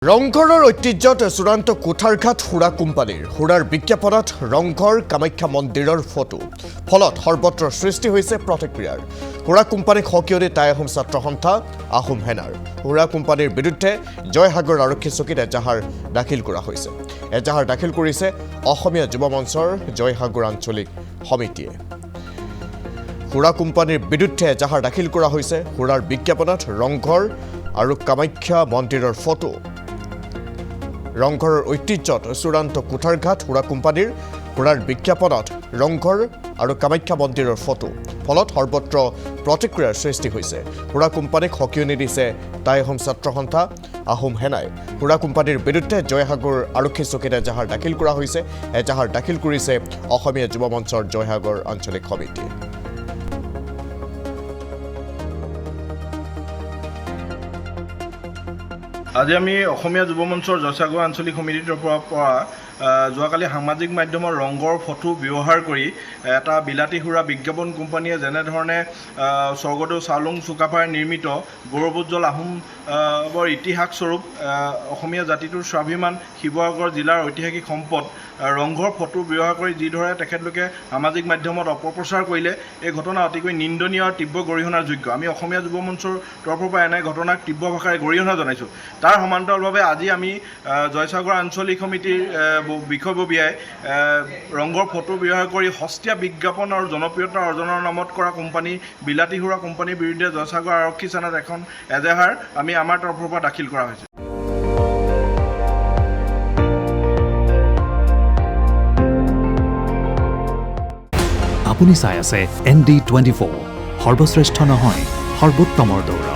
ৰংঘৰৰ ঐতিহ্যত চূড়ান্ত কোঠাৰঘাট সুৰা কোম্পানীৰ সুৰাৰ বিজ্ঞাপনত ৰংঘৰ কামাখ্যা মন্দিৰৰ ফটো ফলত সৰ্বত্ৰ সৃষ্টি হৈছে প্ৰতিক্ৰিয়াৰ সুৰা কোম্পানীক সকিয়নি টাই আহোম ছাত্ৰ সন্থা আহোম হেনাৰ সুৰা কোম্পানীৰ বিৰুদ্ধে জয়সাগৰ আৰক্ষী চকীত এজাহাৰ দাখিল কৰা হৈছে এজাহাৰ দাখিল কৰিছে অসমীয়া যুৱ মঞ্চৰ জয়সাগৰ আঞ্চলিক সমিতিয়ে সুৰা কোম্পানীৰ বিৰুদ্ধে এজাহাৰ দাখিল কৰা হৈছে সুৰাৰ বিজ্ঞাপনত ৰংঘৰ আৰু কামাখ্যা মন্দিৰৰ ফটো ৰংঘৰৰ ঐতিহ্যত চূড়ান্ত কোঠাৰঘাট সুৰা কোম্পানীৰ সুৰাৰ বিজ্ঞাপনত ৰংঘৰ আৰু কামাখ্যা মন্দিৰৰ ফটো ফলত সৰ্বত্ৰ প্ৰতিক্ৰিয়াৰ সৃষ্টি হৈছে সুৰা কোম্পানীক সকিয়নি দিছে টাই আহোম ছাত্ৰ সন্থা আহোম হেনাই সুৰা কোম্পানীৰ বিৰুদ্ধে জয়সাগৰ আৰক্ষী চকীত এজাহাৰ দাখিল কৰা হৈছে এজাহাৰ দাখিল কৰিছে অসমীয়া যুৱ মঞ্চৰ জয়সাগৰ আঞ্চলিক সমিতিয়ে আজি আমি অসমীয়া যুৱ মঞ্চৰ জয়সাগৰ আঞ্চলিক সমিতিৰ পৰা যোৱাকালি সামাজিক মাধ্যমৰ ৰংঘৰ ফটো ব্যৱহাৰ কৰি এটা বিলাতী সুৰা বিজ্ঞাপন কোম্পানীয়ে যেনেধৰণে স্বৰ্গদেউ চাওলুং চুকাফাই নিৰ্মিত গৌৰৱোজ্জ্বল আহোমৰ ইতিহাস স্বৰূপ অসমীয়া জাতিটোৰ স্বাভিমান শিৱসাগৰ জিলাৰ ঐতিহাসিক সম্পদ ৰংঘৰ ফটো ব্যৱহাৰ কৰি যিদৰে তেখেতলোকে সামাজিক মাধ্যমত অপপ্ৰচাৰ কৰিলে এই ঘটনা অতিকৈ নিন্দনীয় আৰু তীব্ৰ গৰিহণাৰ যোগ্য আমি অসমীয়া যুৱ মঞ্চৰ তৰফৰ পৰা এনে ঘটনাক তীব্ৰ ভাষাৰে গৰিহণা জনাইছোঁ তাৰ সমান্তৰালভাৱে আজি আমি জয়সাগৰ আঞ্চলিক সমিতিৰ বিষয়ববীয়াই ৰংঘৰ ফটো ব্যৱহাৰ কৰি সস্তীয়া বিজ্ঞাপন আৰু জনপ্ৰিয়তা অৰ্জনৰ নামত কৰা কোম্পানী বিলাতী সুৰা কোম্পানীৰ বিৰুদ্ধে জয়সাগৰ আৰক্ষী থানাত এখন এজাহাৰ আমি আমাৰ তৰফৰ পৰা দাখিল কৰা হৈছে আপুনি চাই আছে ND24 সৰ্বশ্ৰেষ্ঠ নহয় সৰ্বোত্তমৰ দৌৰ